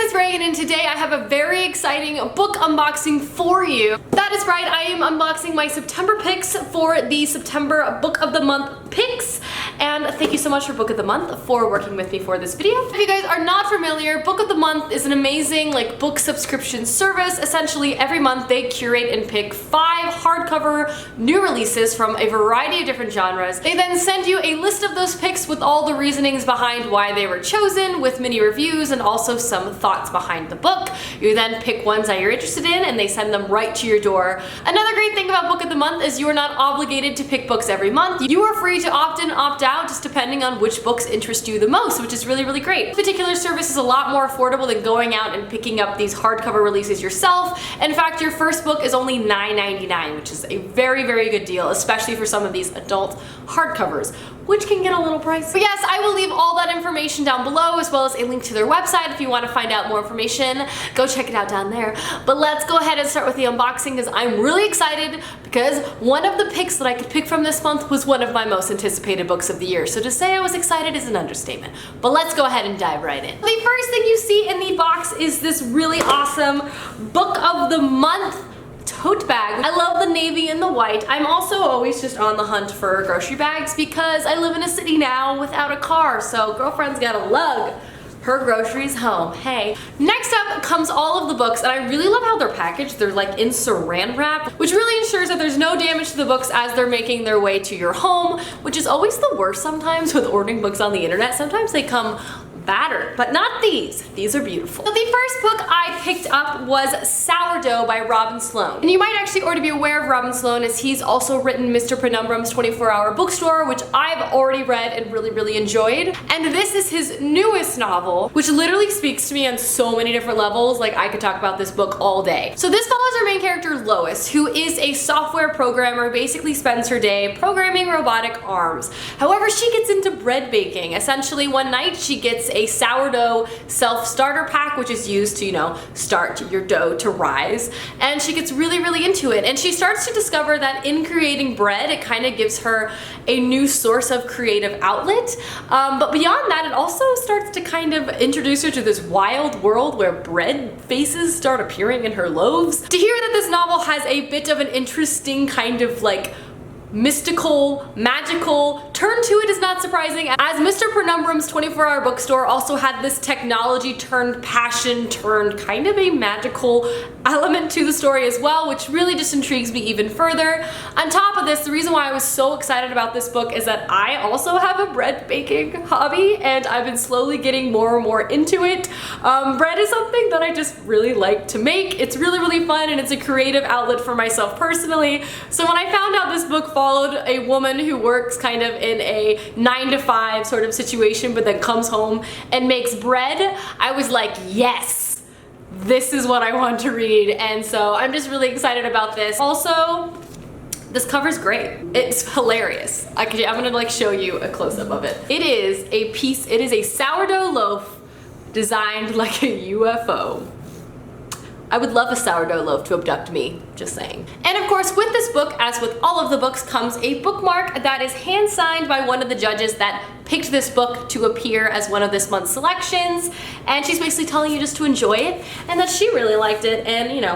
is Reagan, and today I have a very exciting book unboxing for you. That is right, I am unboxing my September picks for the September Book of the Month picks. And thank you so much for Book of the Month for working with me for this video. If you guys are not familiar, Book of the Month is an amazing book subscription service. Essentially, every month they curate and pick 5 hardcover new releases from a variety of different genres. They then send you a list of those picks with all the reasonings behind why they were chosen, with mini reviews and also some thoughts behind the book. You then pick ones that you're interested in and they send them right to your door. Another great thing about Book of the Month is you are not obligated to pick books every month. You are free to opt in, opt out, just depending on which books interest you the most, which is really, really great. This particular service is a lot more affordable than going out and picking up these hardcover releases yourself. In fact, your first book is only $9.99, which is a very, very good deal, especially for some of these adult hardcovers, which can get a little pricey. But yes, I will leave all that information down below, as well as a link to their website if you want to find out more information. Go check it out down there. But let's go ahead and start with the unboxing, because I'm really excited, because one of the picks that I could pick from this month was one of my most anticipated books of the year. So to say I was excited is an understatement. But let's go ahead and dive right in. The first thing you see in the box is this really awesome Book of the Month tote bag. I love the navy and the white. I'm also always just on the hunt for grocery bags because I live in a city now without a car, so girlfriend's gotta lug her groceries home. Hey. Next up comes all of the books, and I really love how they're packaged. They're like in saran wrap, which really ensures that there's no damage to the books as they're making their way to your home, which is always the worst sometimes with ordering books on the internet. Sometimes they come battered, but not these. These are beautiful. So the first book I picked up was Sourdough by Robin Sloan. And you might actually already be aware of Robin Sloan, as he's also written Mr. Penumbrum's 24-Hour Bookstore, which I've already read and really, really enjoyed. And this is his newest novel, which literally speaks to me on so many different levels. Like, I could talk about this book all day. So this follows our main character, Lois, who is a software programmer, who basically spends her day programming robotic arms. However, she gets into bread baking. Essentially, one night she gets a sourdough self-starter pack, which is used to, start your dough to rise. And she gets really, really into it. And she starts to discover that in creating bread, it kind of gives her a new source of creative outlet. But beyond that, it also starts to kind of introduce her to this wild world where bread faces start appearing in her loaves. To hear that this novel has a bit of an interesting kind of mystical, magical turn to it is not surprising, as Mr. Penumbrum's 24-Hour Bookstore also had this technology turned passion turned kind of a magical element to the story as well, which really just intrigues me even further. On top of this, the reason why I was so excited about this book is that I also have a bread baking hobby, and I've been slowly getting more and more into it. Bread is something that I just really like to make. It's really, really fun, and it's a creative outlet for myself personally. So when I found out this book followed a woman who works kind of in a 9-to-5 sort of situation, but then comes home and makes bread, I was like, yes, this is what I want to read. And so I'm just really excited about this. Also, this cover's great. It's hilarious. I'm gonna show you a close-up of it. It is a sourdough loaf designed like a UFO. I would love a sourdough loaf to abduct me, just saying. And of course, with this book, as with all of the books, comes a bookmark that is hand-signed by one of the judges that picked this book to appear as one of this month's selections. And she's basically telling you just to enjoy it, and that she really liked it, and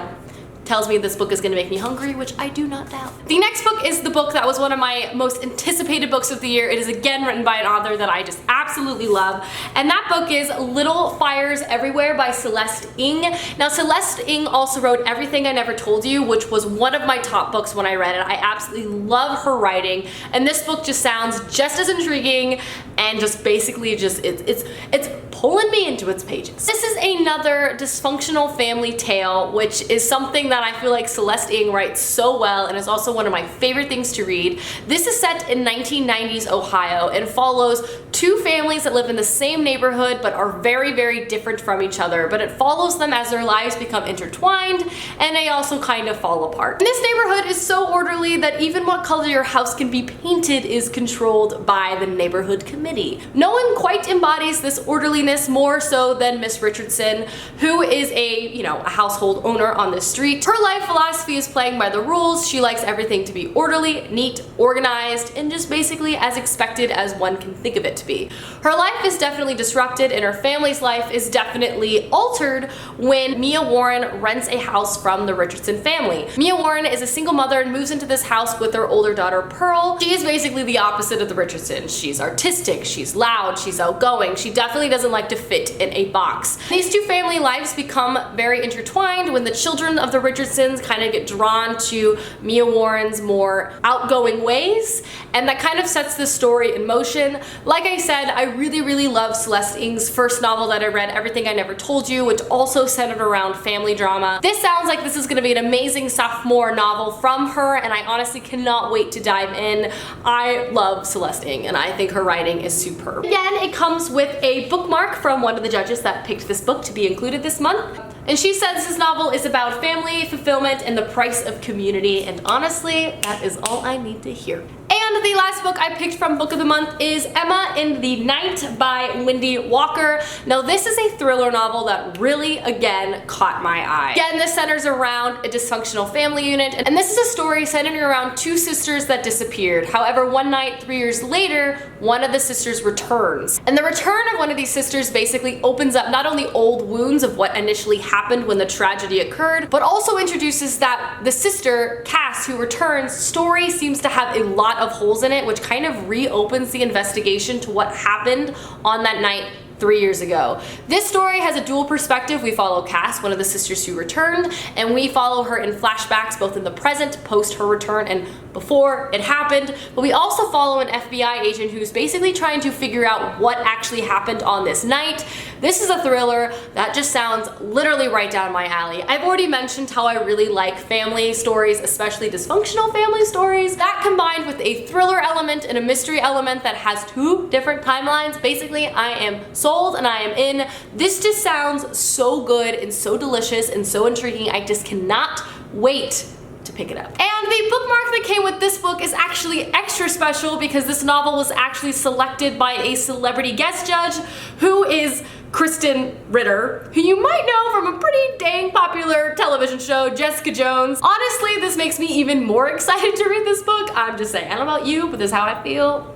tells me this book is gonna make me hungry, which I do not doubt. The next book is the book that was one of my most anticipated books of the year. It is again written by an author that I just absolutely love, and that book is Little Fires Everywhere by Celeste Ng. Now, Celeste Ng also wrote Everything I Never Told You, which was one of my top books when I read it. I absolutely love her writing, and this book just sounds just as intriguing, and just basically it's pulling me into its pages. This is another dysfunctional family tale, which is something that I feel like Celeste Ng writes so well, and is also one of my favorite things to read. This is set in 1990s Ohio and follows 2 families that live in the same neighborhood but are very, very different from each other. But it follows them as their lives become intertwined, and they also kind of fall apart. And this neighborhood is so orderly that even what color your house can be painted is controlled by the neighborhood committee. No one quite embodies this orderliness more so than Miss Richardson, who is a household owner on this street. Her life philosophy is playing by the rules. She likes everything to be orderly, neat, organized, and just basically as expected as one can think of it to be. be. Her life is definitely disrupted and her family's life is definitely altered when Mia Warren rents a house from the Richardson family. Mia Warren is a single mother and moves into this house with her older daughter Pearl. She is basically the opposite of the Richardsons. She's artistic, she's loud, she's outgoing. She definitely doesn't like to fit in a box. These two family lives become very intertwined when the children of the Richardsons kind of get drawn to Mia Warren's more outgoing ways, and that kind of sets the story in motion. Like I said, I really love Celeste Ng's first novel that I read, Everything I Never Told You, which also centered around family drama. This sounds like this is going to be an amazing sophomore novel from her, and I honestly cannot wait to dive in. I love Celeste Ng, and I think her writing is superb. Again, it comes with a bookmark from one of the judges that picked this book to be included this month. And she says this novel is about family, fulfillment, and the price of community, and honestly, that is all I need to hear. And the last book I picked from Book of the Month is Emma in the Night by Wendy Walker. Now this is a thriller novel that really, again, caught my eye. Again, this centers around a dysfunctional family unit, and this is a story centering around two sisters that disappeared. However, one night, 3 years later, one of the sisters returns. And the return of one of these sisters basically opens up not only old wounds of what initially happened when the tragedy occurred, but also introduces that the sister, Cass, who returns, story seems to have a lot of holes in it, which kind of reopens the investigation to what happened on that night 3 years ago. This story has a dual perspective. We follow Cass, one of the sisters who returned, and we follow her in flashbacks both in the present, post her return, and before it happened. But we also follow an FBI agent who's basically trying to figure out what actually happened on this night. This is a thriller that just sounds literally right down my alley. I've already mentioned how I really like family stories, especially dysfunctional family stories. That combined with a thriller element and a mystery element that has two different timelines, basically I am sold and I am in. This just sounds so good and so delicious and so intriguing. I just cannot wait to pick it up. And the bookmark that came with this book is actually extra special because this novel was actually selected by a celebrity guest judge who is Kristen Ritter, who you might know from a pretty dang popular television show, Jessica Jones. Honestly, this makes me even more excited to read this book. I'm just saying, I don't know about you, but this is how I feel.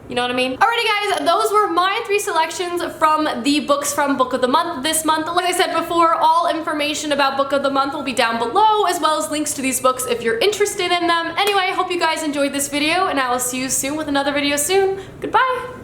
You know what I mean? Alrighty guys, those were my 3 selections from the books from Book of the Month this month. Like I said before, all information about Book of the Month will be down below, as well as links to these books if you're interested in them. Anyway, I hope you guys enjoyed this video, and I will see you soon with another video soon. Goodbye!